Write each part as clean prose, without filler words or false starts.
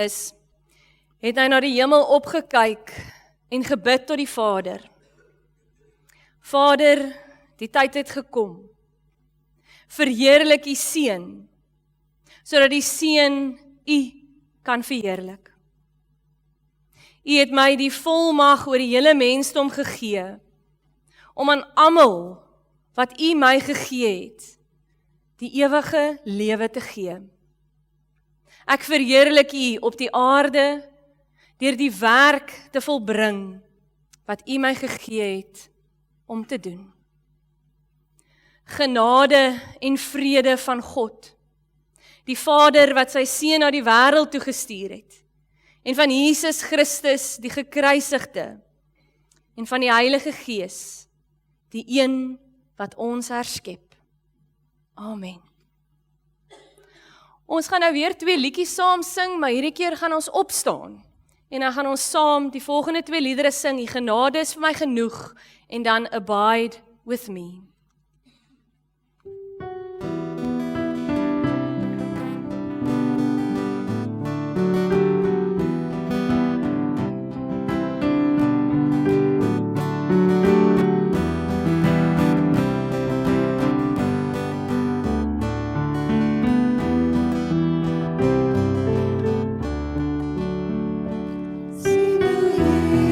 is, het hy na die hemel opgekyk en gebid tot die Vader. Vader, die tyd het gekom. Verheerlik die Seun, sodat die Seun U kan verheerlik. U het my die volmag oor die hele mensdom gegee, om aan almal wat U my gegee het, die ewige lewe te gee. Ek verheerlik U op die aarde, deur die werk te volbring, wat U my gegee het om te doen. Genade en vrede van God, die Vader wat sy Seun na die wêreld toegestuur het, en van Jesus Christus, die gekruisigde, en van die Heilige Gees, die een wat ons herskep. Amen. Ons gaan nou weer 2 liedjies saam sing, maar hierdie keer gaan ons opstaan. En dan gaan ons saam die volgende 2 liedere sing, Die genade is vir my genoeg, en dan Abide with me.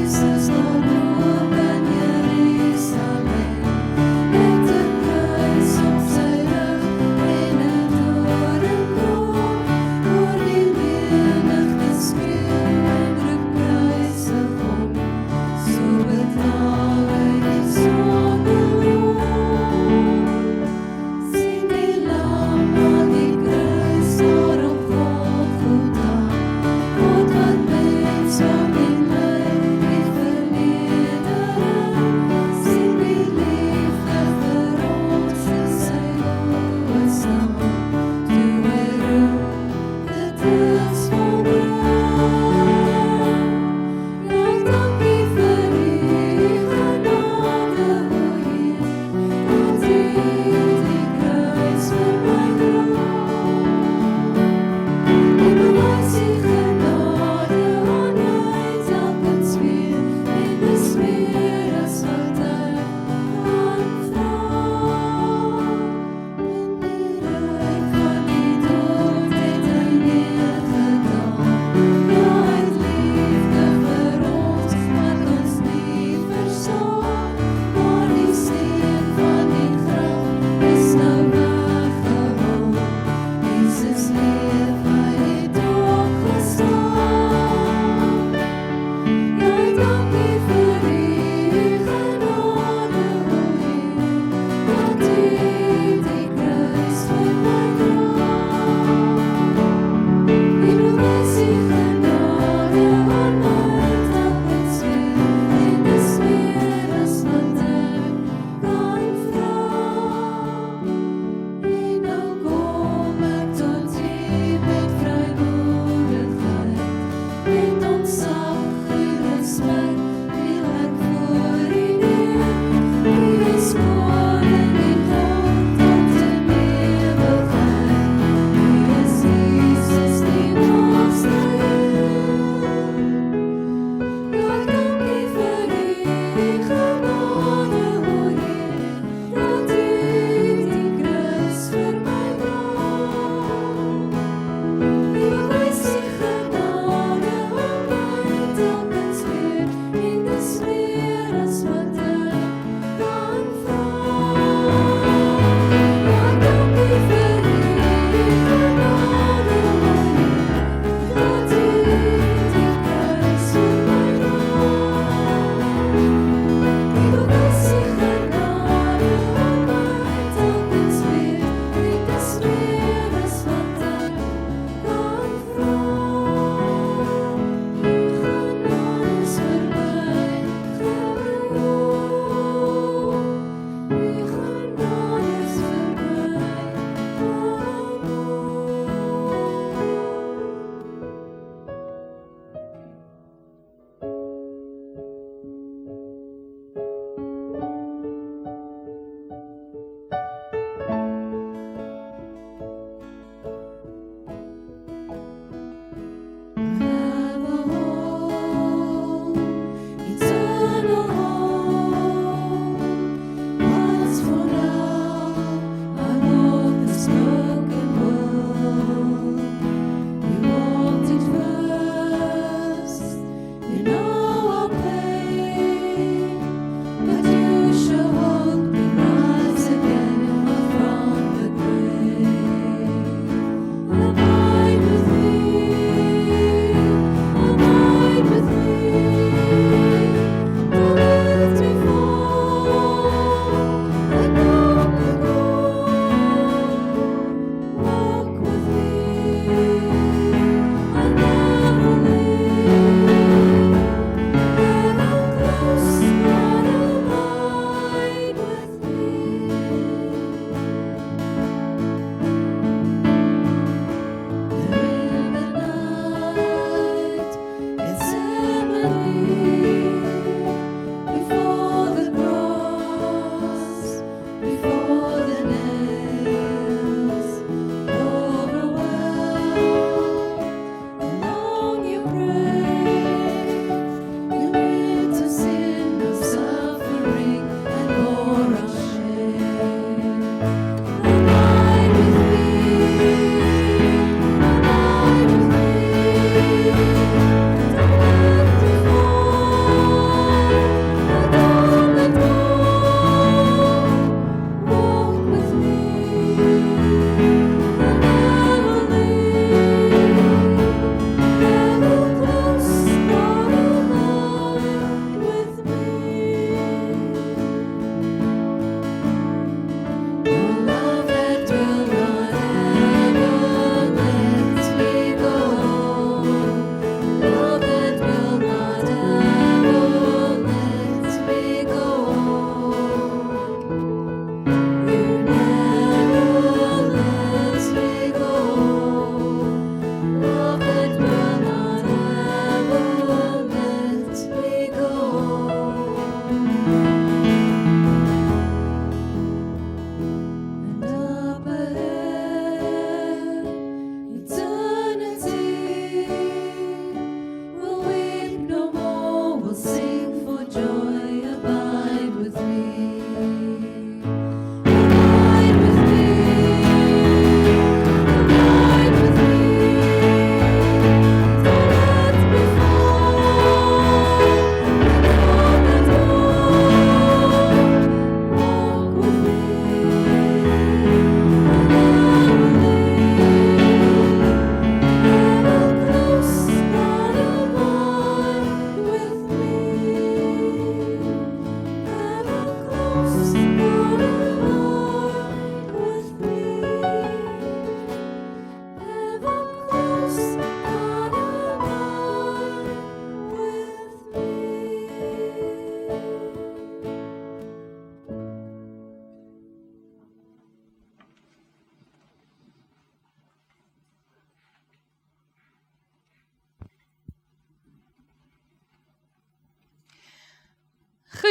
Jesus, no open Jerusalem.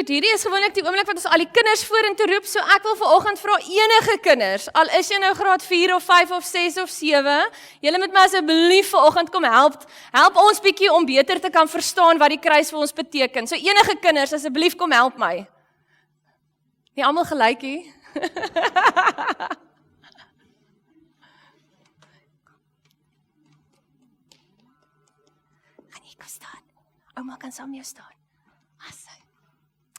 Goed, hierdie is gewoonlik die oomblik wat ons al die kinders vorentoe roep, so ek wil vanoggend vra enige kinders, al is jy nou graad 4 of 5 of 6 of 7, julle moet my asseblief vanoggend kom help ons bietjie om beter te kan verstaan wat die kruis vir ons beteken. So enige kinders, asseblief kom help my. Nie almal gelyk nie. Gaan jy kom staan? Ouma kan saam met jou staan.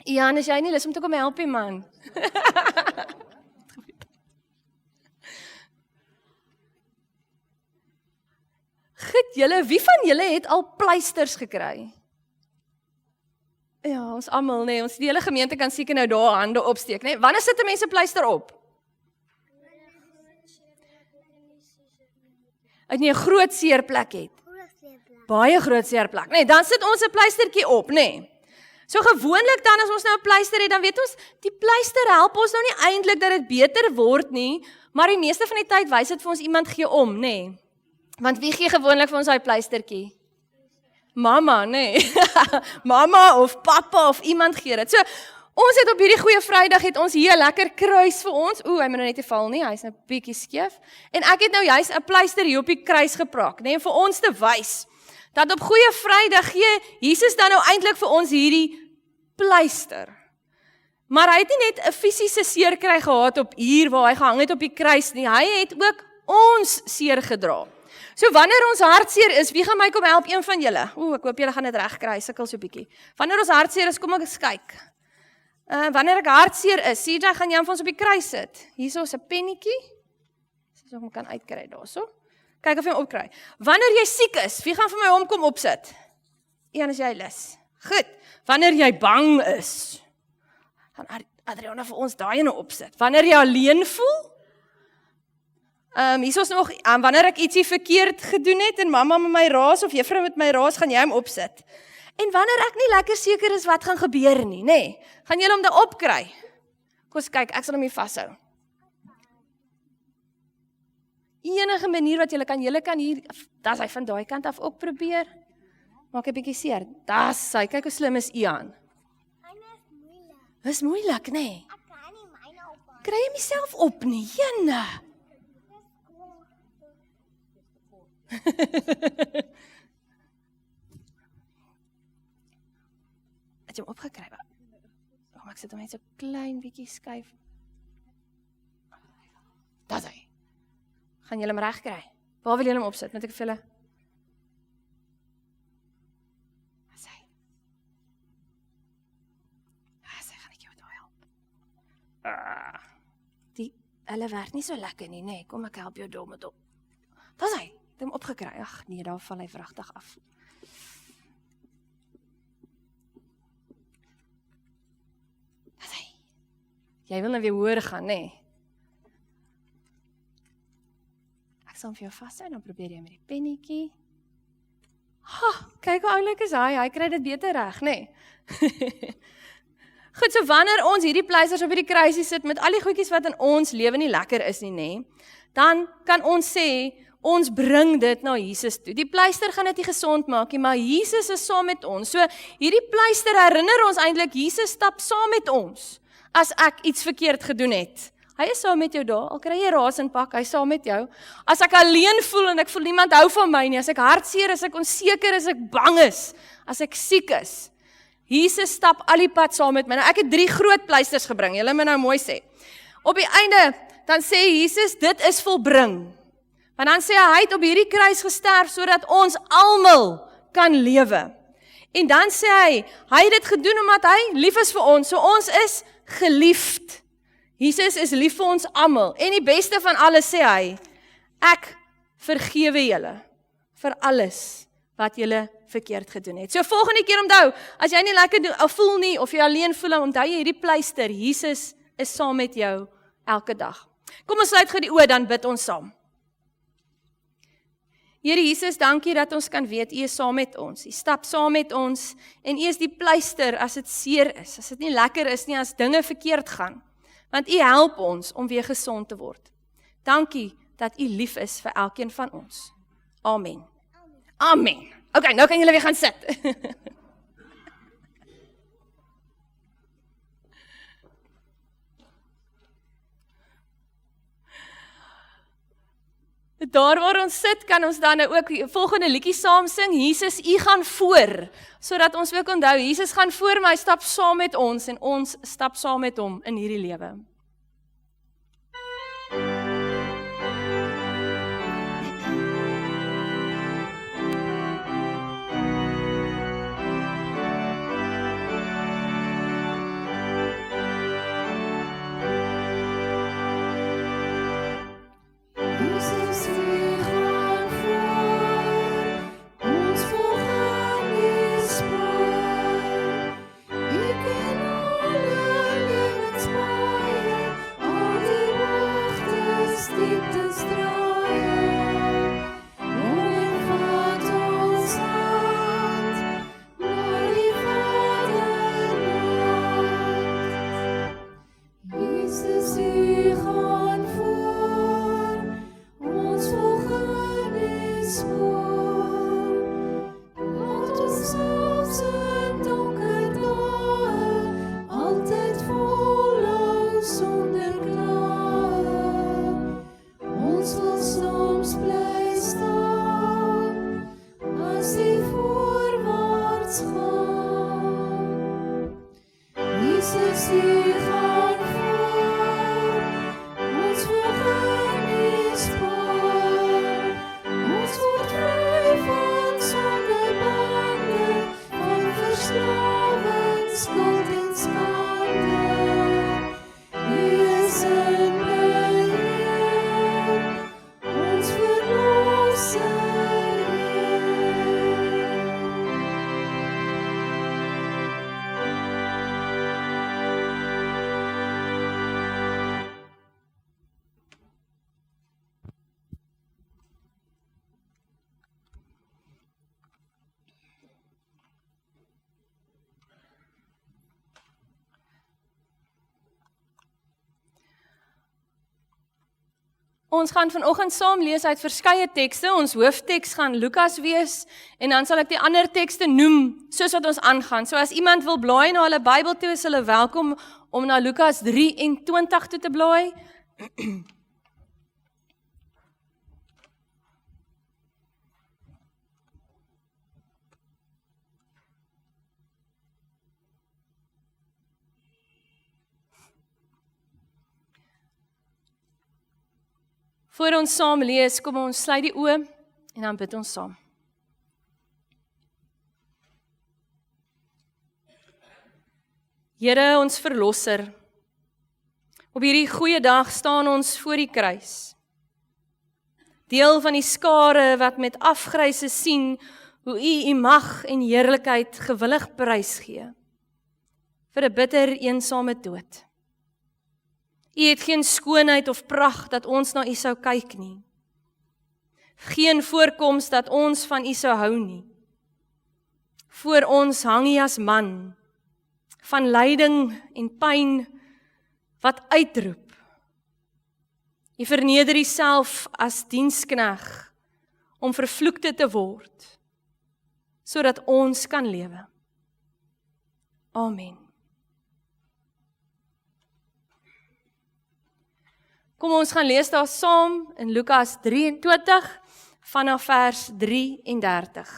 Ian, is jy nie lus om te kom help nie, man? Goed, wie van julle het al pleisters gekry? Ja, ons almal, nee, ons die hele gemeente kan seker nou daar hande opsteek, nee. Wanneer sit 'n mens 'n pleister op? As jy 'n groot seerplek het. Baie groot seerplek. Nee, dan sit ons 'n pleistertjie op, nee. So gewoonlik dan as ons nou 'n pleister het, dan weet ons, die pleister help ons nou nie eintlik dat dit beter word nie, maar die meeste van die tyd wys dit vir ons iemand gee om, nee. Want wie gee gewoonlik vir ons daai pleistertjie? Mama, nee. Mama of pappa of iemand gee dit. So, ons het op hierdie goeie Vrydag het ons hier 'n lekker kruis vir ons. Hy moet nou net nie val nie, hy's nou bietjie skeef. En ek het nou juist 'n pleister hier op die kruis geprak, nee, vir ons te wys dat op goeie Vrydag gee Jesus dan nou eintlik vir ons hierdie pleister. Maar hy het nie net 'n fisiese seer kry gehad op hier waar hy gehang het op die kruis nie, hy het ook ons seer gedra. So wanneer ons hartseer is, wie gaan my kom help, een van julle? Ek hoop julle gaan dit reg kry, sukkel so bietjie. Wanneer ons hartseer is, kom ek eens kyk. Wanneer ek hartseer is, sê jy, gaan jy vir ons op die kruis sit. Hier is 'n pennetjie. So ek kan uitkry daarso. Kyk of jy hom opkry. Wanneer jy siek is, wie gaan vir my hom kom opsit? Een as jy lus. Goed. Wanneer jy bang is, gaan Adriana vir ons daai ene opsit. Wanneer jy alleen voel, hier is nog, wanneer ek ietsie verkeerd gedoen het en mamma met my raas of juffrou met my raas, gaan jy hom opsit. En wanneer ek nie lekker seker is wat gaan gebeur nie, nee, gaan jy hom daar opkry. Kom ons kyk, ek sal hom hier vashou. Enige manier wat julle kan hier, das hy van daai kant af ook probeer. Maak 'n bietjie seer. Das hy, kyk hoe slim is Ian. Dis moeilik, nee. Ek kan nie myne op. Kry jy myself op nie, jene. Het jy hom opgekry? Ek sit hom net so klein bietjie skuif. Das hy. Gaan julle hom reg kry? Waar wil julle hom opsit? Moet ek vir julle? Das hy. Gaan ek jou daar help. Hulle werk nie so lekker nie, nee. Kom ek help jou daar met op. Das hy. Hom opgekry. Ag nee, daar val hy vragtig af. Das hy. Jy wil nou weer hoor gaan, nê? Nee. Ek sal hom vir jou vashou en dan probeer jy met die pennetjie. Kyk hoe oulik is hy kry dit beter reg, nê? Nee. Goed, so wanneer ons hierdie pleisters op hierdie kruisie sit met al die goedjies wat in ons lewe nie lekker is nie, nê? Dan kan ons sê ons bring dit na Jesus toe. Die pleister gaan dit nie gesond maak nie, maar Jesus is saam met ons. So hierdie pleister herinner ons eintlik Jesus stap saam met ons. As ek iets verkeerd gedoen het, hy is saam met jou daar. Al kry jy raas en pak, hy is saam met jou. As ek alleen voel en ek voel niemand hou van my nie, as ek hartseer, as ek onseker is, as ek bang is, as ek siek is, Jesus stap al die pad saam met my. Nou ek het 3 groot pleisters gebring. Julle moet nou mooi sê. Op die einde dan sê Jesus, dit is volbring. Want dan sê hy het op hierdie kruis gesterf sodat ons almal kan lewe. En dan sê hy het dit gedoen omdat hy lief is vir ons. So ons is geliefd. Jesus is lief vir ons almal. En die beste van alles sê hy, ek vergewe julle vir alles wat julle verkeerd gedoen het. So volgende keer onthou, as jy nie lekker voel nie of jy alleen voel, onthou jy hierdie pleister. Jesus is saam met jou elke dag. Kom ons sluit gou die oë, dan bid ons saam. Here Jesus, dankie dat ons kan weet, U is saam met ons. U stap saam met ons en U is die pleister as dit seer is, as dit nie lekker is nie, as dinge verkeerd gaan. Want U help ons om weer gesond te word. Dankie dat U lief is vir elkeen van ons. Amen. Amen. Okay, nou kan julle weer gaan sit. Daar waar ons sit, kan ons dan ook die volgende liedjie saam sing, Jesus, U gaan voor, sodat ons ook onthou, Jesus gaan voor my, stap saam met ons, en ons stap saam met hom in hierdie lewe. Ons gaan vanoggend saam lees uit verskeie tekste. Ons hoofteks gaan Lukas wees en dan sal ek die ander tekste noem soos wat ons aangaan. So as iemand wil blaai na hulle Bybel toe, is hulle welkom om na Lukas 23 toe te blaai. Voor ons saam lees, kom ons sluit die oë en dan bid ons saam. Here, ons verlosser, op hierdie goeie dag staan ons voor die kruis. Deel van die skare wat met afgryse sien hoe U mag en heerlikheid gewillig prys gee vir 'n bitter eensame dood. U het geen skoonheid of pragt dat ons na U sou kyk nie. Geen voorkoms dat ons van U sou hou nie. Voor ons hang U as man, van lyding en pyn wat uitroep. U verneder Uself as dienskneg om vervloekte te word, sodat ons kan lewe. Amen. Kom ons gaan lees daar saam in Lukas 23 vanaf vers 33.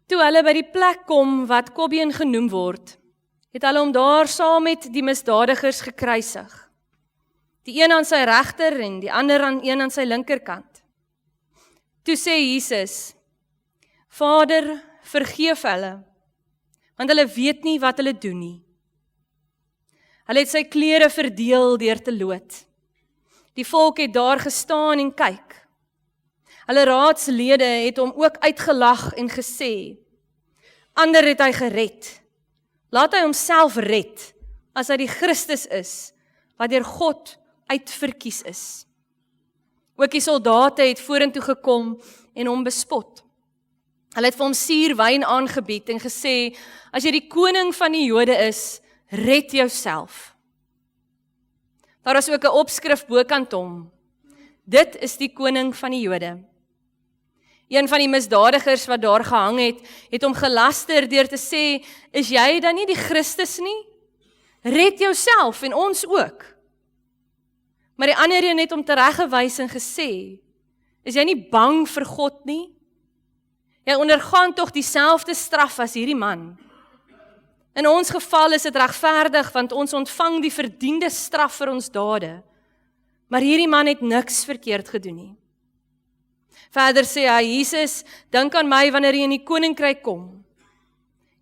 Toe hulle by die plek kom wat Kobbeen genoem word, het hulle hom daar saam met die misdadigers gekruisig. Die een aan sy regter en die ander aan sy linkerkant. Toe sê Jesus, Vader, vergeef hulle, want hulle weet nie wat hulle doen nie. Hulle het sy klere verdeel deur te loot. Die volk het daar gestaan en kyk. Hulle raadslede het hom ook uitgelag en gesê, ander het hy gered. Laat hy homself red, as hy die Christus is, wat deur God uitverkies is. Ook die soldate het vorentoe gekom en hom bespot. Hulle het vir hom suurwyn aangebied en gesê, as jy die koning van die Jode is, red jouself. Daar is ook 'n opskrif bokant hom. Dit is die koning van die Jode. Een van die misdadigers wat daar gehang het hom gelaster deur te sê, is jy dan nie die Christus nie? Red jouself en ons ook. Maar die ander een het hom tereggewys en gesê, is jy nie bang vir God nie? Jy ondergaan tog dieselfde straf as hierdie man. In ons geval is dit regverdig, want ons ontvang die verdiende straf vir ons dade. Maar hierdie man het niks verkeerd gedoen nie. Verder sê hy, Jesus, dink aan my wanneer jy in die koninkryk kom.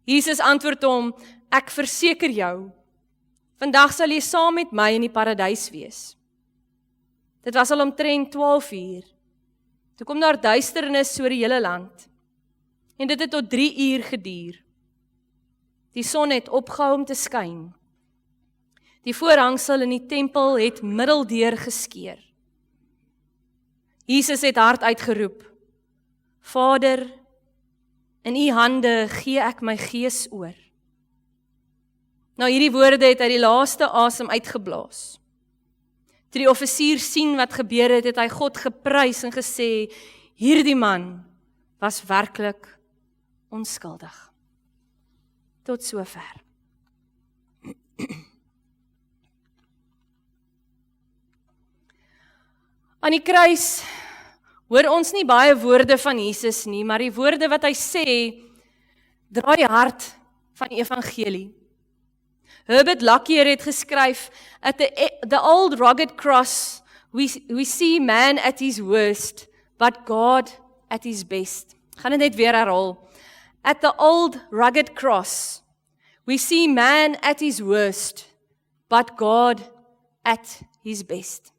Jesus antwoord hom, ek verseker jou, vandag sal jy saam met my in die paradys wees. Dit was al omtrent 12 uur. Toe kom daar duisternis oor die hele land. En dit het tot 3 uur geduur. Die son het opgehou om te skyn. Die voorhangsel in die tempel het middeldeur geskeur. Jesus het hard uitgeroep, Vader, in u hande gee ek my gees oor. Nou hierdie woorde het hy die laaste asem uitgeblaas. Toe die offisier sien wat gebeur het, het hy God geprys en gesê, hierdie man was werklik onskuldig. Tot sover. Aan die kruis hoor ons nie baie woorde van Jesus nie, maar die woorde wat hy sê, draai hart van die evangelie. Herbert Lockyer het geskryf, at the old rugged cross, we see man at his worst, but God at his best. Ek gaan dit net weer herhaal. At the old rugged cross, we see man at his worst, but God at his best.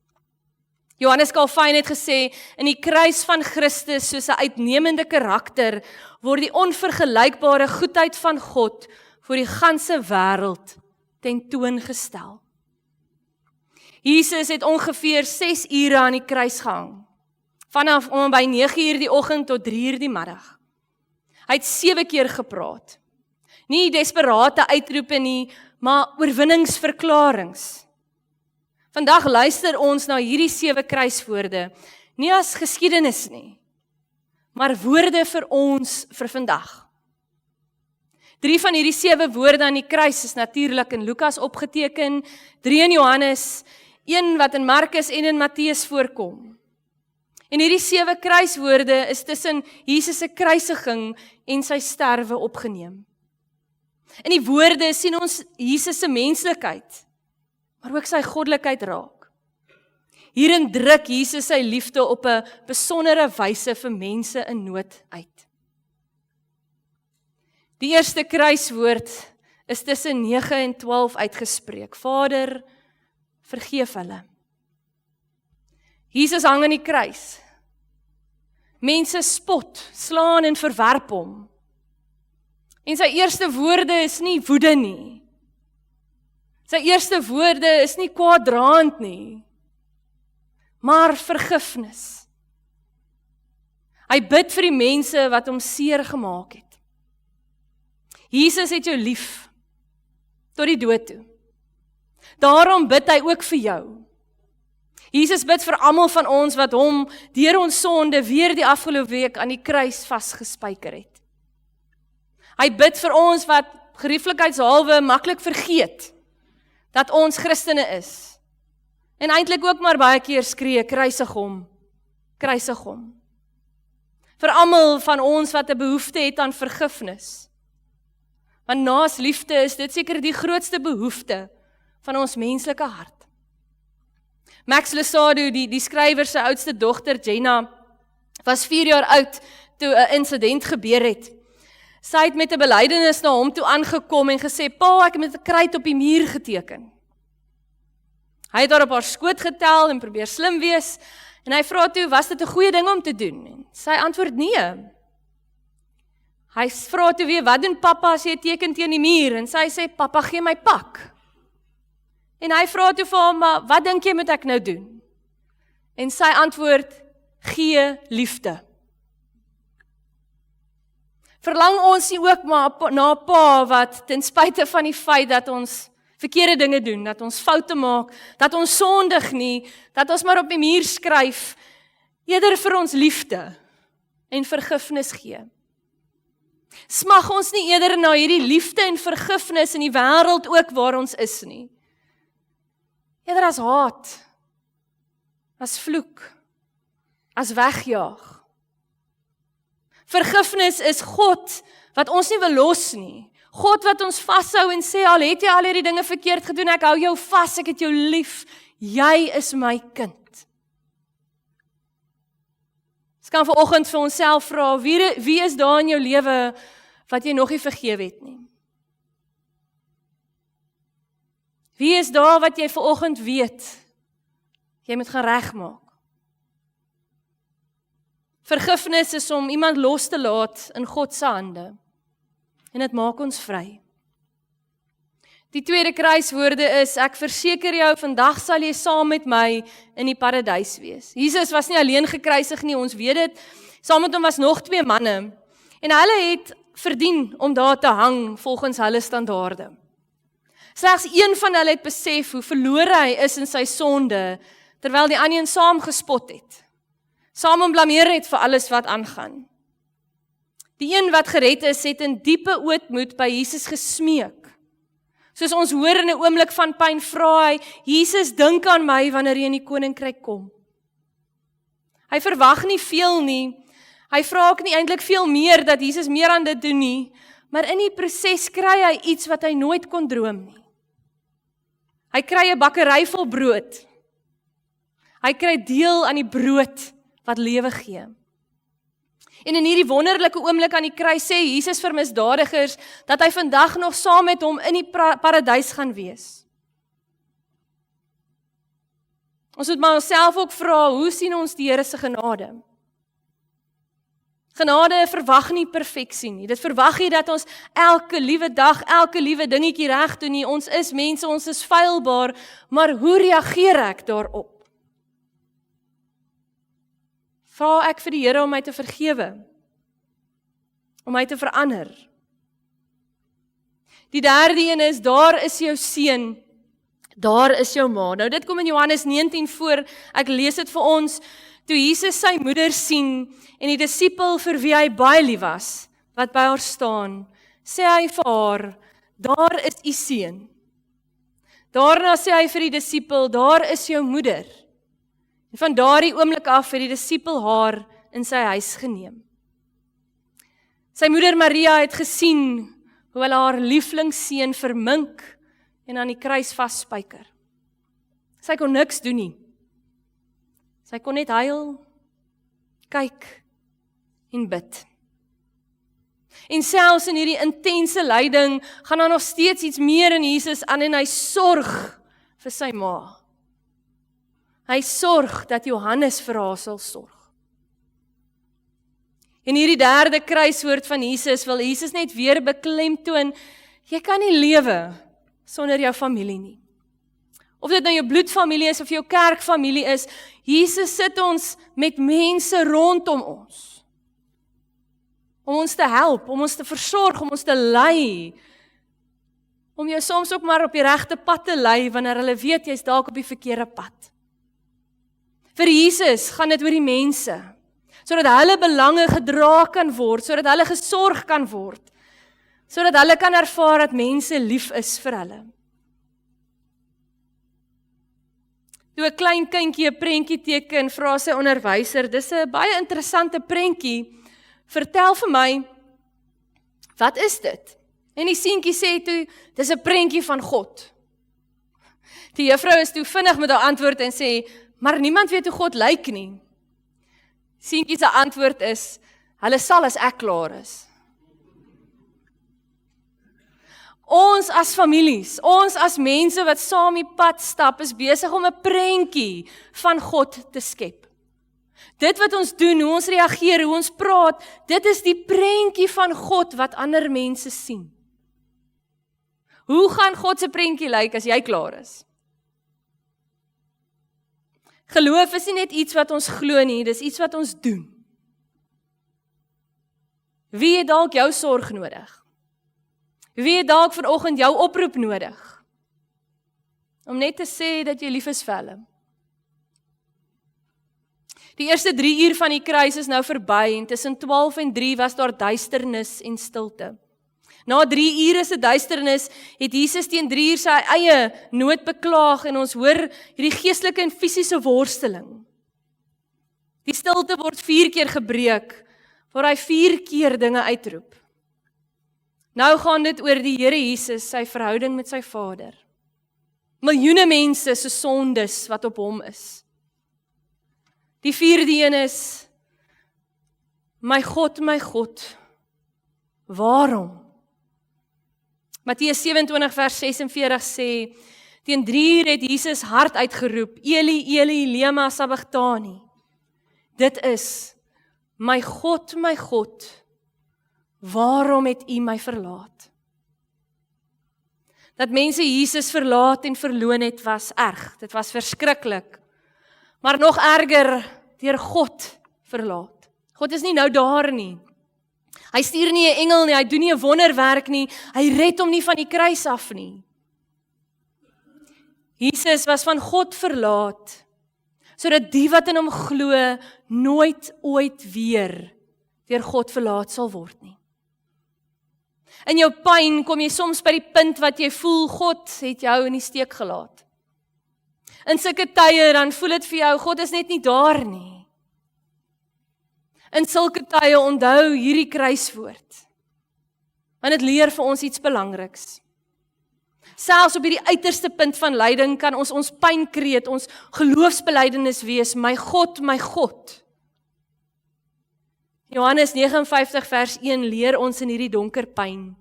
Johannes Calvin het gesê, in die kruis van Christus, soos 'n uitnemende karakter, word die onvergelykbare goedheid van God vir die ganse wêreld tentoongestel. Jesus het ongeveer 6 ure aan die kruis gehang, vanaf om by 9 uur die oggend tot 3 uur die middag. Hy het 7 keer gepraat. Nie desperate uitroepe nie, maar oorwinningsverklaringe. Vandag luister ons na hierdie 7 kruiswoorde, nie as geskiedenis nie, maar woorde vir ons vir vandag. 3 van hierdie 7 woorde aan die kruis is natuurlik in Lukas opgeteken, 3 in Johannes, 1 wat in Markus en in Matteus voorkom. En hierdie 7 kruiswoorde is tussen Jesus se kruisiging en sy sterwe opgeneem. In die woorde sien ons Jesus se menslikheid, maar ook sy goddelikheid raak. Hierin druk Jesus sy liefde op 'n besondere wyse vir mense in nood uit. Die eerste kruiswoord is tussen 9 en 12 uitgespreek. Vader, vergeef hulle. Jesus hang aan die kruis. Mense spot, slaan en verwerp hom. En sy eerste woorde is nie woede nie. Sy eerste woorde is nie kwaaddraand nie, maar vergifnis. Hy bid vir die mense wat hom seer gemaak het. Jesus het jou lief, tot die dood toe. Daarom bid hy ook vir jou. Jesus bid vir almal van ons wat hom deur ons sonde weer die afgelope week aan die kruis vasgespijker het. Hy bid vir ons wat gerieflikheidshalwe maklik vergeet, dat ons Christene is. En eintlik ook maar baie keer skree, kruisig hom, kruisig hom. Vir almal van ons wat 'n behoefte het aan vergifnis. Want naas liefde is dit seker die grootste behoefte van ons menslike hart. Max Lucado, die skrywer se oudste dogter, Jenna, was 4 jaar oud toe 'n insident gebeur het. Sy het met 'n belydenis na hom toe aangekom en gesê, pa, ek het met 'n kruit op die muur geteken. Hy het haar op haar skoot getel en probeer slim wees, en hy vra toe, was dit 'n goeie ding om te doen? En sy antwoord, nee. Hy vra toe weer, wat doen pappa as jy teken teen die muur? En sy sê, pappa, gee my pak. En hy vra toe vir hom, maar wat dink jy moet ek nou doen? En sy antwoord, gee liefde. Verlang ons nie ook maar na 'n pa wat ten spyte van die feit dat ons verkeerde dinge doen, dat ons foute maak, dat ons sondig nie, dat ons maar op die muur skryf, eerder vir ons liefde en vergifnis gee. Smag ons nie eerder na hierdie liefde en vergifnis in die wêreld ook waar ons is nie. Eerder as haat, as vloek, as wegjaag. Vergifnis is God wat ons nie wil los nie. God wat ons vashou en sê, al het jy al hierdie dinge verkeerd gedoen, ek hou jou vas, ek het jou lief, jy is my kind. Ons kan vanoggend vir onsself vra, wie is daar in jou lewe wat jy nog nie vergewe het nie? Wie is daar wat jy vanoggend weet, jy moet gaan regmaak? Vergifnis is om iemand los te laat in God se hande. En dit maak ons vry. Die tweede kruiswoorde is, ek verseker jou, vandag sal jy saam met my in die paradys wees. Jesus was nie alleen gekruisig nie, ons weet dit. Saam met hom was nog 2 manne. En hulle het verdien om daar te hang volgens hulle standaarde. Slegs een van hulle het besef hoe verlore hy is in sy sonde, terwyl die ander een saam gespot het. Saam hom blameer het vir alles wat aangaan. Die een wat gered is, het in diepe ootmoed by Jesus gesmeek. Soos ons hoor in 'n oomblik van pyn, vra hy, Jesus, dink aan my wanneer jy in die koninkryk kom. Hy verwag nie veel nie, hy vra ook nie eintlik veel meer dat Jesus meer aan dit doen nie, maar in die proses kry hy iets wat hy nooit kon droom nie. Hy kry 'n bakkery vol brood. Hy kry deel aan die brood wat lewe gee. En in hierdie wonderlike oomblik aan die kruis sê Jesus vir misdadigers dat hy vandag nog saam met hom in die paradys gaan wees. Ons moet maar onsself ook vra, hoe sien ons die Here se genade? Genade verwag nie perfeksie nie. Dit verwag nie dat ons elke liewe dag, elke liewe dingetjie reg doen nie. Ons is mense, ons is feilbaar, maar hoe reageer ek daarop? Vra ek vir die Here om my te vergewe, om my te verander. Die derde een is, daar is jou seun, daar is jou ma. Nou dit kom in Johannes 19 voor, ek lees dit vir ons, toe Jesus sy moeder sien, en die disipel vir wie hy baie lief was, wat by haar staan, sê hy vir haar, daar is u seun. Daarna sê hy vir die disipel, daar is jou moeder. En van daardie oomblik af het die disipel haar in sy huis geneem. Sy moeder Maria het gesien hoe hulle haar lieflingsseun vermink en aan die kruis vasspyker. Sy kon niks doen nie. Sy kon net huil, kyk en bid. En selfs in hierdie intense lyding gaan daar nog steeds iets meer in Jesus aan en hy sorg vir sy ma. Hy sorg dat Johannes vir haar sal sorg. En hierdie derde kruiswoord van Jesus wil Jesus net weer beklemtoon, jy kan nie lewe sonder jou familie nie. Of dit nou jou bloedfamilie is of jou kerkfamilie is, Jesus sit ons met mense rondom ons. Om ons te help, om ons te versorg, om ons te lei. Om jou soms ook maar op die regte pad te lei, wanneer hulle weet jy is dalk op die verkeerde pad. Vir Jesus gaan dit oor die mense, sodat hulle belange gedra kan word, sodat hulle gesorg kan word, sodat hulle kan ervaar dat mense lief is vir hulle. Toe 'n klein kindjie 'n prentjie teken, vra sy onderwyser, dis 'n baie interessante prentjie, vertel vir my, wat is dit? En die seentjie sê toe, dis 'n prentjie van God. Die juffrou is toe vinnig met haar antwoord en sê, maar niemand weet hoe God lyk nie. Seentjie se antwoord is, hulle sal as ek klaar is. Ons as families, ons as mense wat saam die pad stap, is besig om 'n prentjie van God te skep. Dit wat ons doen, hoe ons reageer, hoe ons praat, dit is die prentjie van God wat ander mense sien. Hoe gaan God se prentjie lyk as jy klaar is? Geloof is nie net iets wat ons glo nie, dis iets wat ons doen. Wie het dalk jou sorg nodig? Wie het dalk vanoggend jou oproep nodig? Om net te sê dat jy lief is vir hulle. Die eerste 3 uur van die kruis is nou verby en tussen 12 en 3 was daar duisternis en stilte. Na 3 ure se duisternis het Jesus teen 3 uur sy eie nood beklaag en ons hoor hierdie geestelike en fisiese worsteling. Die stilte word 4 keer gebreek, waar hy 4 keer dinge uitroep. Nou gaan dit oor die Here Jesus, sy verhouding met sy Vader. Miljoene mense se sondes wat op hom is. Die 4de een is, my God, waarom? Matteus 27 vers 46 sê, teen 3 uur het Jesus hard uitgeroep, Eli, Eli, lema sabachthani. Dit is, my God, waarom het U my verlaat? Dat mense Jesus verlaat en verloon het, was erg. Dit was verskriklik. Maar nog erger, deur God verlaat. God is nie nou daar nie. Hy stuur nie 'n engel nie, hy doen nie 'n wonderwerk nie, hy red hom nie van die kruis af nie. Jesus was van God verlaat, sodat die wat in hom glo, nooit ooit weer deur God verlaat sal word nie. In jou pyn kom jy soms by die punt wat jy voel, God het jou in die steek gelaat. In sulke tye dan voel dit vir jou, God is net nie daar nie. In sulke tye onthou hierdie kruiswoord. Want dit leer vir ons iets belangriks. Selfs op hierdie uiterste punt van lyding kan ons pynkreet, ons geloofsbelydenis wees, my God, Johannes 59 vers 1 leer ons in hierdie donker pyn.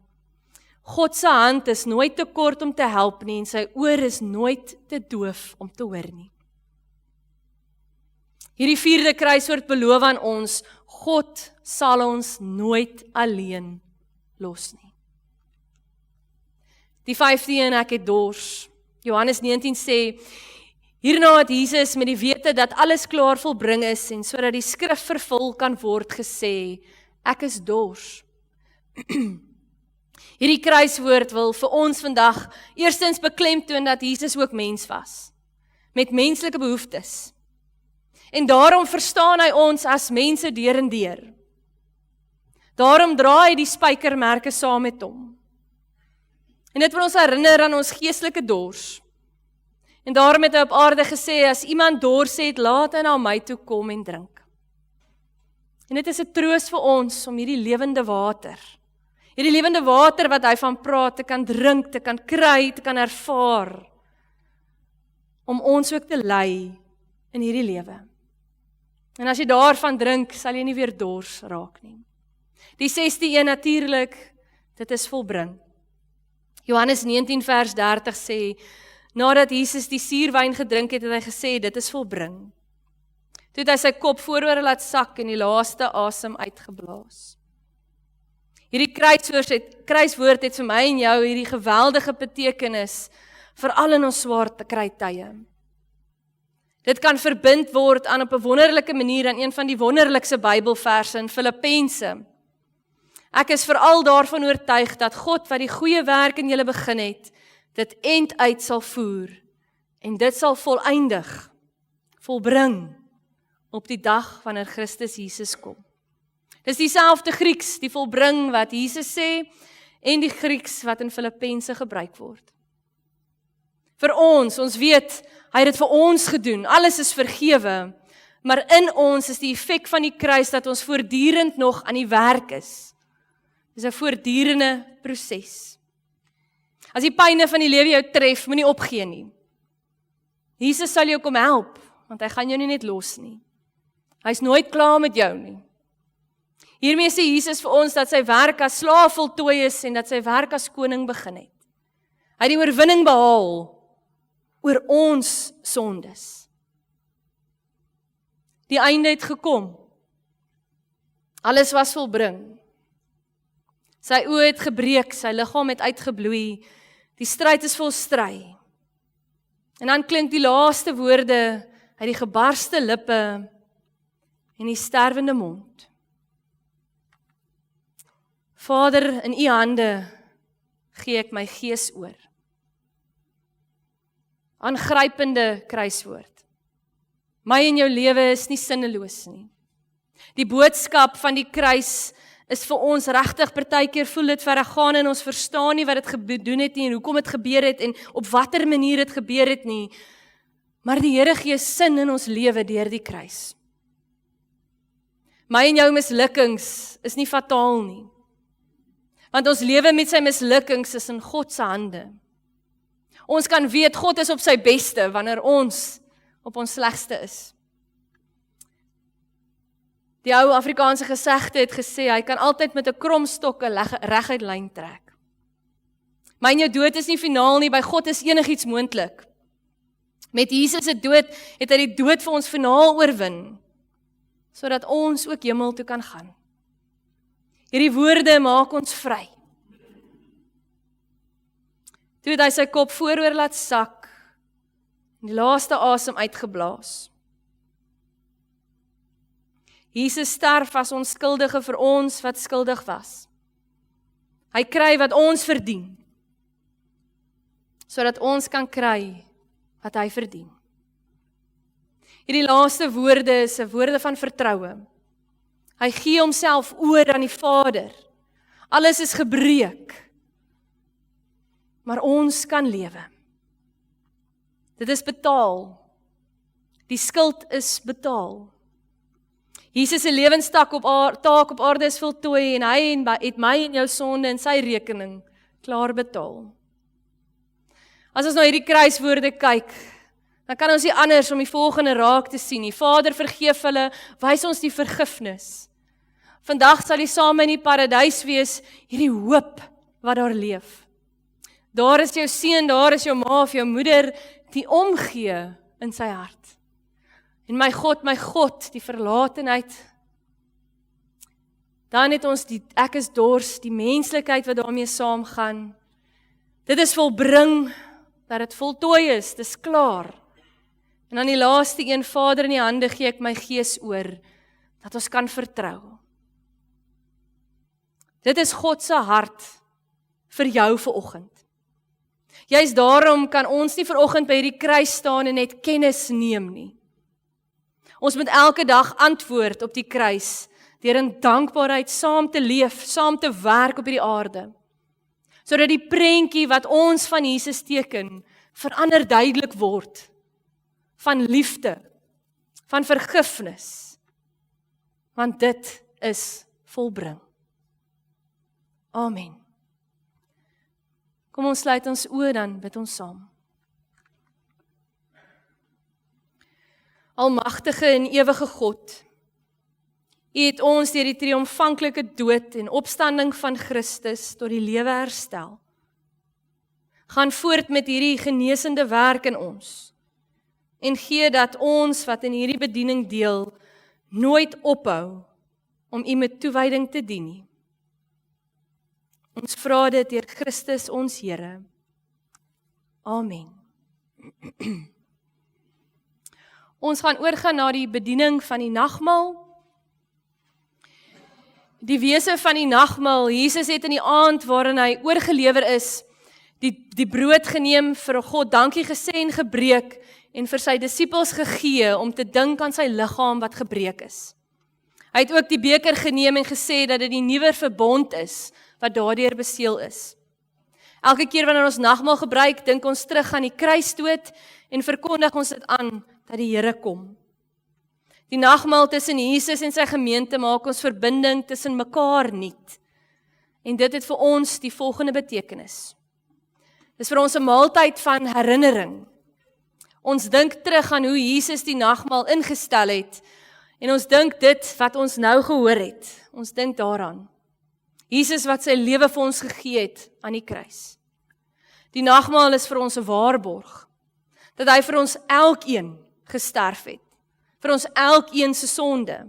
God se hand is nooit te kort om te help nie en sy oor is nooit te doof om te hoor nie. Hierdie 4de kruiswoord beloof aan ons, God sal ons nooit alleen los nie. Die 5de een, ek het dors. Johannes 19 sê, hierna het Jesus met die wete dat alles klaar volbring is en sodat die skrif vervul kan word gesê, ek is dors. Hierdie kruiswoord wil vir ons vandag eerstens beklemtoon dat Jesus ook mens was, met menslike behoeftes. En daarom verstaan hy ons as mense deur en deur. Daarom dra hy die spykermerke saam met hom. En dit wil ons herinner aan ons geestelike dors. En daarom het hy op aarde gesê, as iemand dors het, laat hy na my toe kom en drink. En dit is 'n troos vir ons om hierdie lewende water, wat hy van praat, te kan drink, te kan kry, te kan ervaar, om ons ook te lei in hierdie lewe. En as jy daarvan drink, sal jy nie weer dors raak nie. Die 6de een natuurlik, dit is volbring. Johannes 19 vers 30 sê, nadat Jesus die suurwyn gedrink het, het hy gesê, dit is volbring. Toe het hy sy kop vooroor laat sak en die laaste asem uitgeblaas. Hierdie kruiswoord het vir my en jou hierdie geweldige betekenis, veral in ons swaar kry tye. Dit kan verbind word aan op 'n wonderlike manier aan een van die wonderlikste Bybelverse in Filippense. Ek is veral daarvan oortuig dat God wat die goeie werk in julle begin het, dit end uit sal voer en dit sal volbring op die dag wanneer Christus Jesus kom. Dis dieselfde Grieks, die volbring wat Jesus sê en die Grieks wat in Filippense gebruik word. Vir ons weet, hy het dit vir ons gedoen, alles is vergewe, maar in ons is die effek van die kruis dat ons voortdurend nog aan die werk is. Dis 'n voortdurende proses. As die pyne van die lewe jou tref, moenie opgee nie. Jesus sal jou kom help, want hy gaan jou nie net los nie. Hy's nooit klaar met jou nie. Hiermee sê Jesus vir ons dat sy werk as slaaf voltooi is en dat sy werk as koning begin het. Hy het die oorwinning behaal oor ons sondes. Die einde het gekom. Alles was volbring. Sy oë het gebreek, sy liggaam het uitgebloei, die stryd is volstry. En dan klink die laaste woorde uit die gebarste lippe en die sterwende mond. Vader, in U hande gee ek my gees oor. Aangrypende kruiswoord. My en jou lewe is nie sinneloos nie. Die boodskap van die kruis is vir ons regtig partykeer voel dit verregaande en ons verstaan nie wat dit gedoen het nie en hoekom dit gebeur het en op watter manier dit gebeur het nie. Maar die Here gee sin in ons lewe deur die kruis. My en jou mislukkings is nie fataal nie. Want ons lewe met sy mislukkings is in God se hande. Ons kan weet God is op sy beste wanneer ons op ons slegste is. Die ou Afrikaanse gesegde het gesê, hy kan altyd met 'n kromstok 'n reguit lyn trek. Maar in jou dood is nie finaal nie, by God is enigiets moontlik. Met Jesus se dood het hy die dood vir ons finaal oorwin, sodat ons ook hemel toe kan gaan. Hierdie woorde maak ons vry. Toe het hy sy kop vooroor laat sak, en die laaste asem uitgeblaas. Jesus sterf as onskuldige vir ons wat skuldig was. Hy kry wat ons verdien, sodat ons kan kry wat hy verdien. Hierdie laaste woorde is 'n woorde van vertroue. Hy gee homself oor aan die Vader. Alles is gebreek, maar ons kan lewe. Dit is betaal. Die skuld is betaal. Jesus se lewenstaak op aarde is voltooi en hy het my en jou sonde in sy rekening klaar betaal. As ons na hierdie kruiswoorde kyk, dan kan ons nie anders om die volgende raak te sien nie. Vader, vergeef hulle, wys ons die vergifnis. Vandag sal jy saam in die paradys wees, hierdie hoop wat daar leef. Daar is jou seun, daar is jou ma of jou moeder, die omgee in sy hart. En my God, die verlatenheid. Dan het ons die ek is dors, die menslikheid wat daarmee saamgaan. Dit is volbring, dat dit voltooi is, dit is klaar. En dan die laaste een, Vader, in die hande gee ek my gees oor, dat ons kan vertrou. Dit is God se hart vir jou vanoggend. Juist daarom kan ons nie vanoggend by hierdie kruis staan en net kennis neem nie. Ons moet elke dag antwoord op die kruis, deur in dankbaarheid saam te leef, saam te werk op hierdie aarde. Sodat die prentjie wat ons van Jesus teken, verander duidelik word. Van liefde, van vergifnis. Want dit is volbring. Amen. Kom ons sluit ons oë dan, bid ons saam. Almagtige en ewige God, U het ons deur die triomfanklike dood en opstanding van Christus tot die lewe herstel. Gaan voort met hierdie genesende werk in ons en gee dat ons wat in hierdie bediening deel, nooit ophou om U met toewyding te dien nie. Ons vra dit deur Christus ons Here. Amen. Ons gaan oorgaan na die bediening van die nagmaal. Die wese van die nagmaal, Jesus het in die aand waarin hy oorgelewer is, die brood geneem, vir God dankie gesê en gebreek, en vir sy disippels gegee om te dink aan sy liggaam wat gebreek is. Hy het ook die beker geneem en gesê dat dit die nuwe verbond is, wat daardeur beseël is. Elke keer wanneer ons nagmaal gebruik, dink ons terug aan die kruisdood en verkondig ons dit aan dat die Here kom. Die nagmaal tussen Jesus en sy gemeente maak ons verbinding tussen mekaar nuut. En dit het vir ons die volgende betekenis. Dis vir ons 'n maaltyd van herinnering. Ons dink terug aan hoe Jesus die nagmaal ingestel het en ons dink dit wat ons nou gehoor het. Ons dink daaraan. Jesus wat sy lewe vir ons gegee het aan die kruis. Die nagmaal is vir ons 'n waarborg dat hy vir ons elkeen gesterf het. Vir ons elkeen se sonde.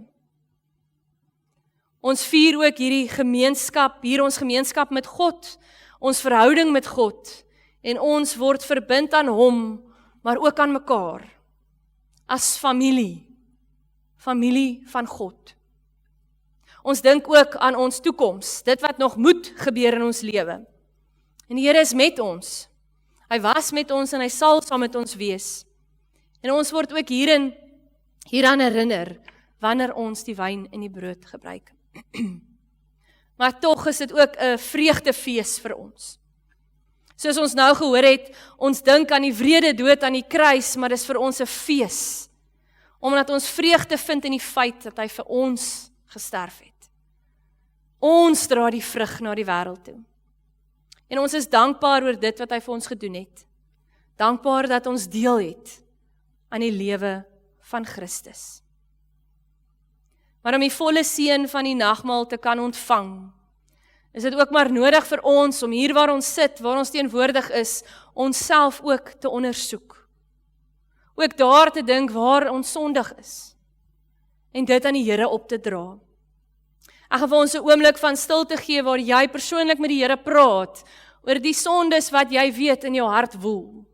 Ons vier ook hierdie gemeenskap, ons gemeenskap met God, ons verhouding met God, en ons word verbind aan hom, maar ook aan mekaar, as familie van God. Ons dink ook aan ons toekoms, dit wat nog moet gebeur in ons lewe. En die Here is met ons. Hy was met ons en hy sal saam met ons wees. En ons word ook hierin hieraan herinner, wanneer ons die wyn en die brood gebruik. Maar tog is dit ook 'n vreugdefees vir ons. Soos ons nou gehoor het, ons dink aan die wrede dood aan die kruis, maar dis vir ons 'n fees, omdat ons vreugde vind in die feit dat hy vir ons gesterf het. Ons dra die vrug na die wêreld toe. En ons is dankbaar oor dit wat hy vir ons gedoen het. Dankbaar dat ons deel het aan die lewe van Christus. Maar om die volle seën van die nagmaal te kan ontvang, is dit ook maar nodig vir ons om hier waar ons sit, waar ons teenwoordig is, onsself ook te ondersoek. Ook daar te dink waar ons sondig is. En dit aan die Here op te dra. Ek gaan vir ons 'n oomblik van stilte gee waar jy persoonlik met die Here praat oor die sondes wat jy weet in jou hart woel.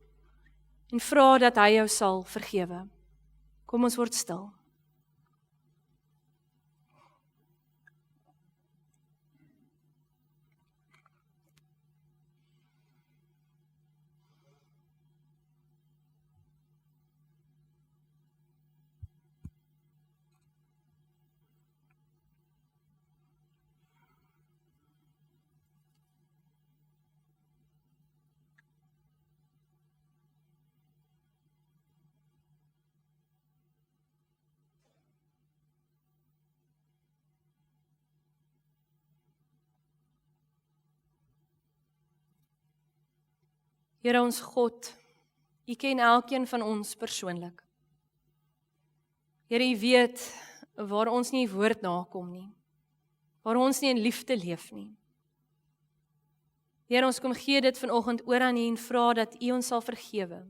En vra dat hy jou sal vergewe. Kom ons word stil. Here ons God, U ken elkeen van ons persoonlik. Here, U weet waar ons nie U woord nakom nie, waar ons nie in liefde leef nie. Here, ons kom gee dit vanoggend oor aan U en vra dat U ons sal vergewe.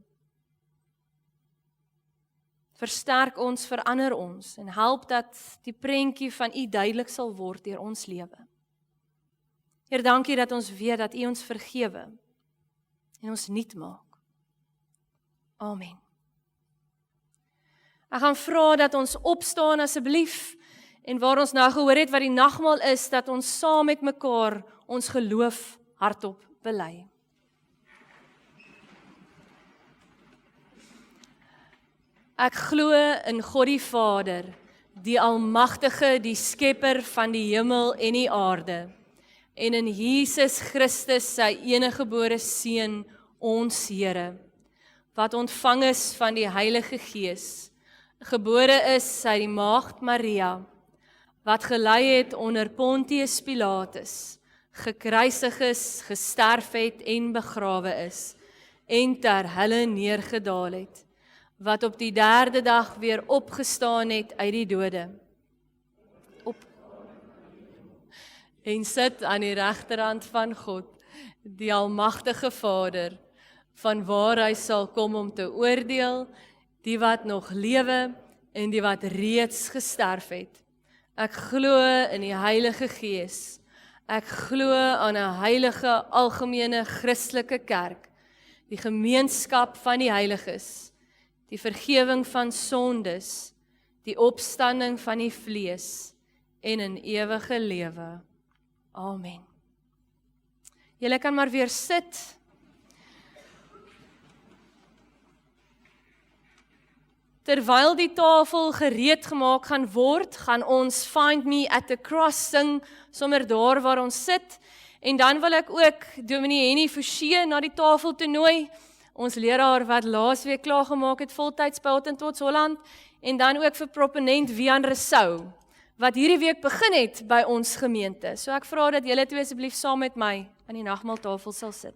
Versterk ons, verander ons en help dat die prentjie van U duidelik sal word deur ons lewe. Here, dankie dat ons weet dat U ons vergewe en ons nuut maak. Amen. Ek gaan vra dat ons opstaan asseblief en waar ons nou gehoor het wat die nagmaal is, dat ons saam met mekaar ons geloof hardop bely. Ek glo in God die Vader, die Almagtige, die Skepper van die hemel en die aarde, en in Jesus Christus, sy eniggebore Seun, ons Here, wat ontvang is van die Heilige Gees, gebore is uit die Maagd Maria, wat gelei het onder Pontius Pilatus, gekruisig is, gesterf het en begrawe is, en ter helle neergedaal het, wat op die 3de dag weer opgestaan het uit die dode, en sit aan die regterhand van God, die Almagtige Vader, van waar hy sal kom om te oordeel, die wat nog lewe en die wat reeds gesterf het. Ek glo in die Heilige Gees. Ek glo aan 'n heilige, algemene Christelike kerk, die gemeenskap van die heiliges, die vergewing van sondes, die opstanding van die vlees en 'n ewige lewe. Amen. Julle kan maar weer sit. Terwyl die tafel gereed gemaak gaan word, gaan ons Find Me at the Cross sing, sommer daar waar ons sit. En dan wil ek ook Dominee Henny Forsie na die tafel te nooi, ons leraar wat laasweek klaar gemaak het, voltyds by Hottentots Holland, en dan ook vir proponent Wian Rousseau, wat hierdie week begin het by ons gemeente. So ek vra dat julle twee asseblief saam met my aan die nagmaaltafel sal sit.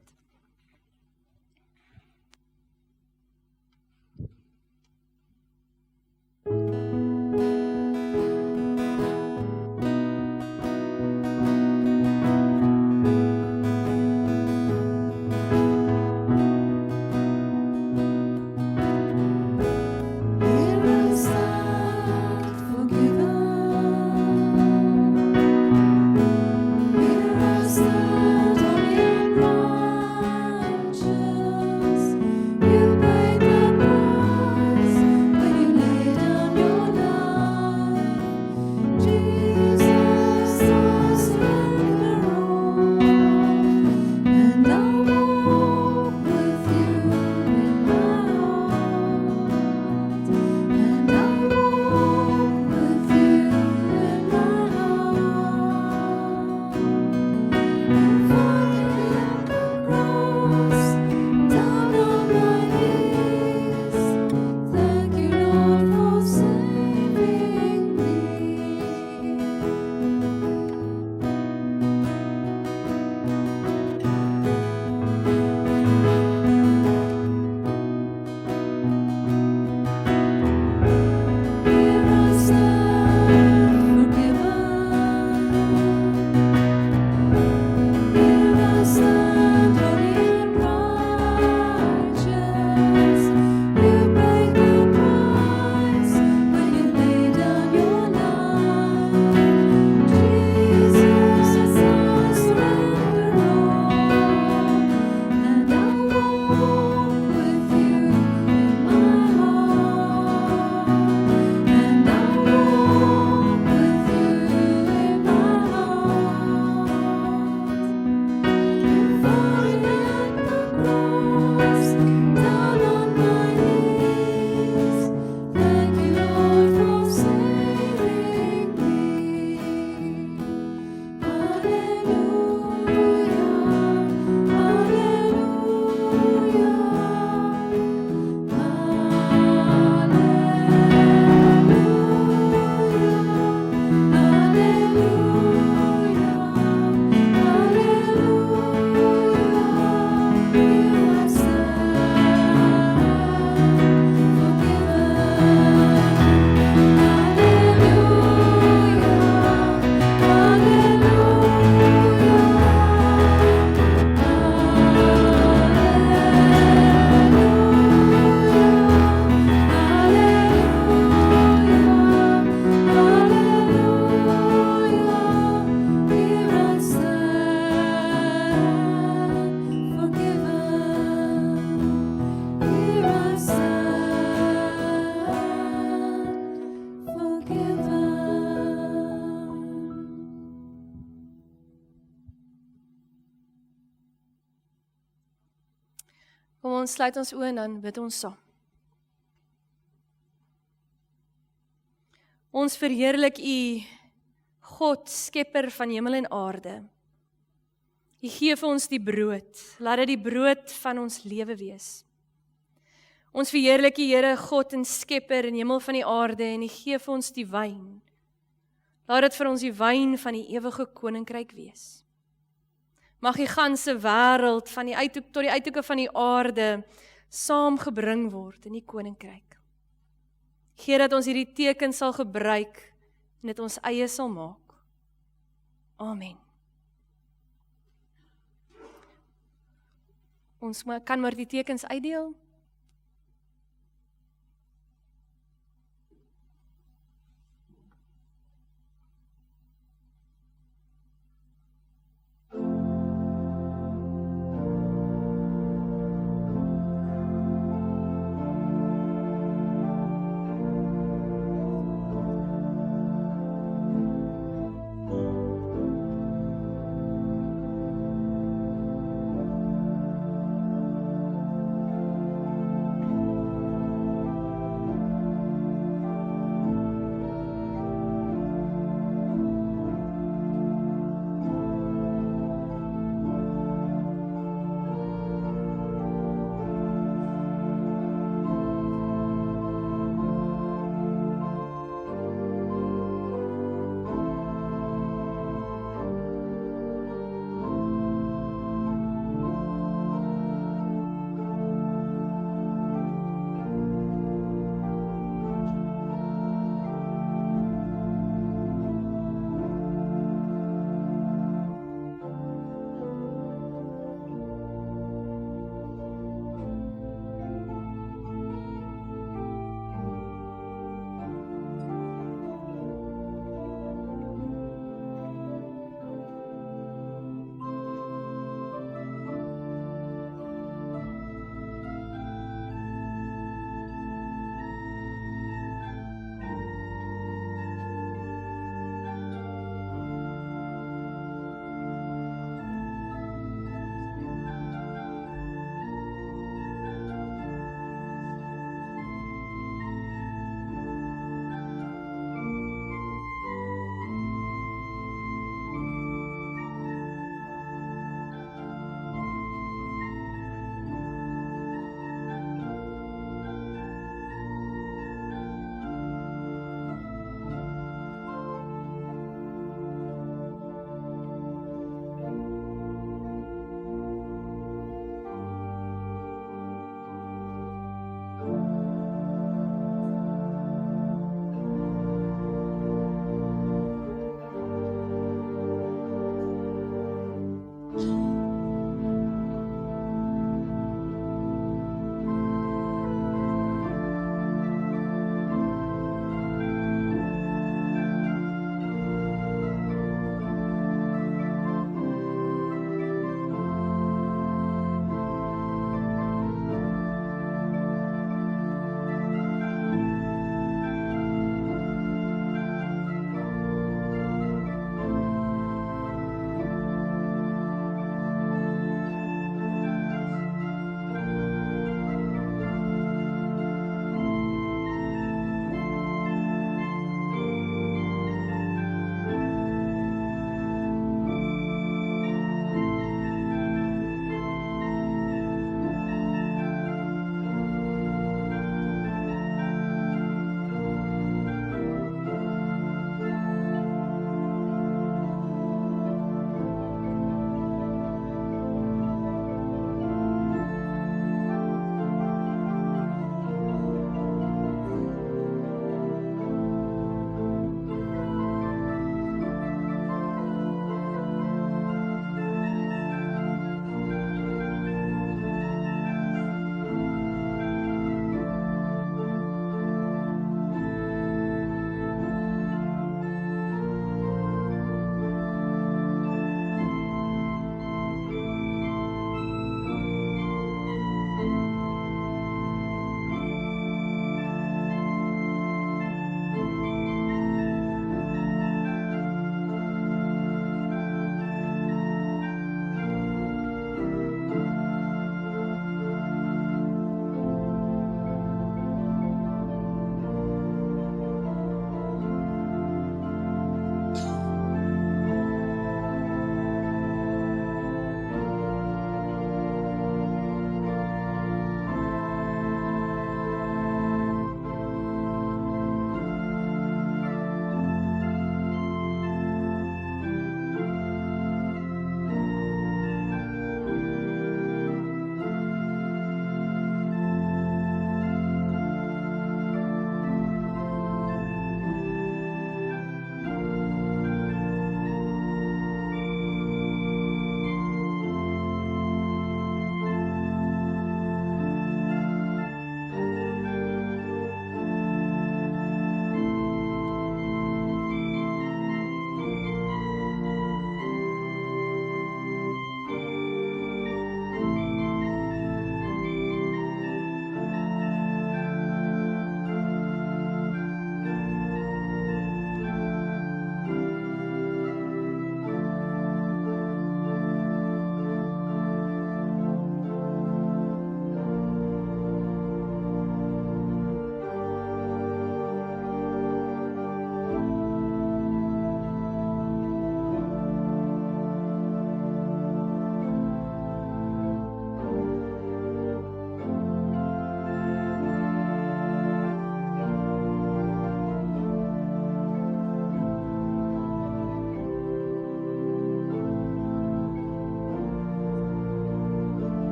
Kom ons sluit ons oë en dan bid ons saam. Ons verheerlik U, God, skepper van hemel en aarde. U gee vir ons die brood, laat dit die brood van ons lewe wees. Ons verheerlik U, Here God en skepper en hemel van die aarde, en U gee vir ons die wyn. Laat dit vir ons die wyn van die ewige koninkryk wees. Mag die ganse wêreld van die uithoek tot die uithoeke van die aarde saamgebring word in die koninkryk. Gee dat ons hierdie teken sal gebruik en dit ons eie sal maak. Amen. Ons kan maar die tekens uitdeel.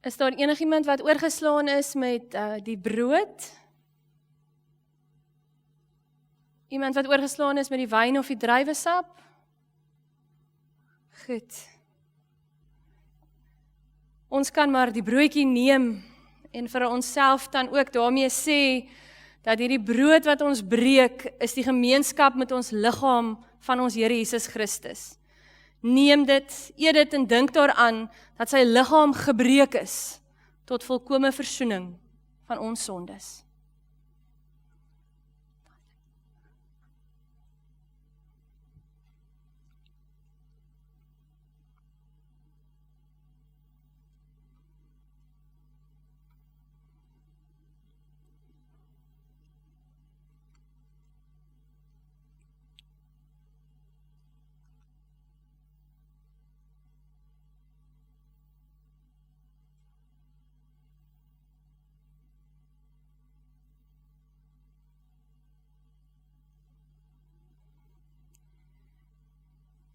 Is daar enigiemand wat oorgeslaan is met die brood? Iemand wat oorgeslaan is met die wyn of die druiwesap? Goed. Ons kan maar die broodjie neem en vir onsself dan ook daarmee sê dat hierdie brood wat ons breek is die gemeenskap met ons liggaam van ons Here Jesus Christus. Neem dit, eet dit en dink daaraan dat sy liggaam gebreek is tot volkome versoening van ons sondes.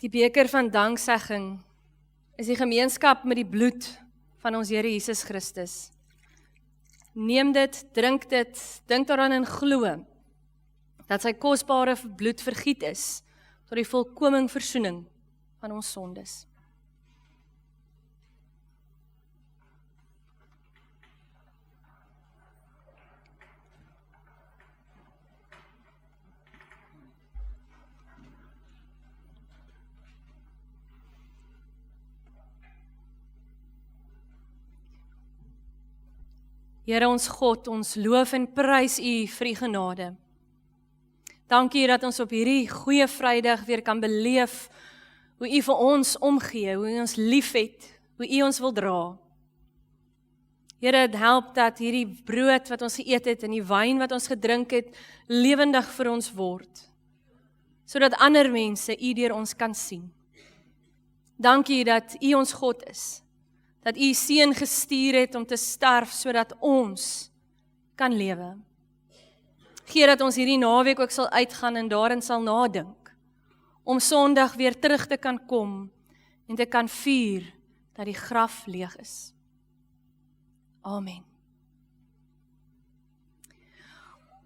Die beker van danksegging is die gemeenskap met die bloed van ons Here Jesus Christus. Neem dit, drink dit, dink daaraan en glo dat sy kosbare bloed vergiet is tot die volkoming versoening van ons sondes. Here ons God, ons loof en prys U vir U genade. Dankie dat ons op hierdie goeie Vrydag weer kan beleef hoe U vir ons omgee, hoe U ons liefhet, hoe U ons wil dra. Here, dit help dat hierdie brood wat ons geëet het en die wyn wat ons gedrink het, lewendig vir ons word, sodat ander mense U deur ons kan sien. Dankie dat U ons God is, dat U Seun gestuur het om te sterf, sodat ons kan lewe. Gee dat ons hierdie naweek ook sal uitgaan en daarin sal nadink, om Sondag weer terug te kan kom en te kan vier dat die graf leeg is. Amen.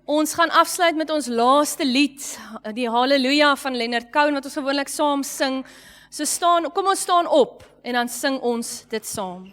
Ons gaan afsluit met ons laaste lied, die Halleluja van Leonard Cohen, wat ons gewoonlik saam sing. So kom ons staan op en dan sing ons dit saam.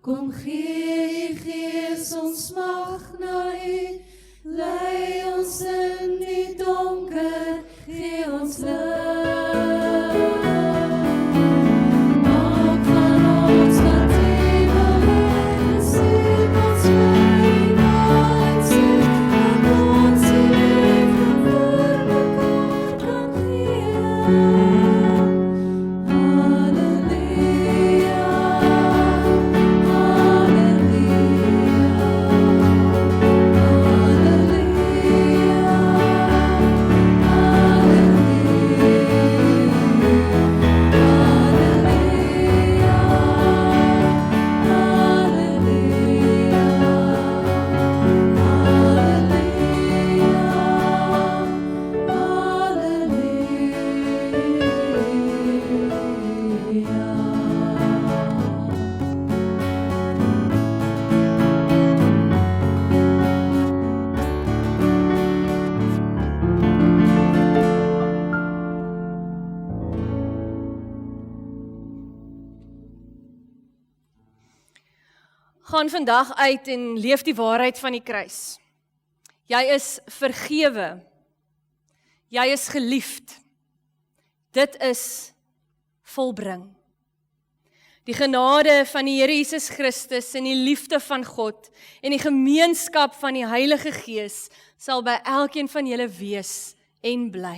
Kom gee U Gees ons mag na U, lei ons in die donker, gee ons lig. Maak van ons wat U wil hê, stuur ons vry na en sê, dat ons U liefde vir mekaar kan gee. Gaan vandag uit en leef die waarheid van die kruis. Jy is vergewe. Jy is geliefd. Dit is volbring. Die genade van die Here Jesus Christus en die liefde van God en die gemeenskap van die Heilige Gees sal by elkeen van julle wees en bly.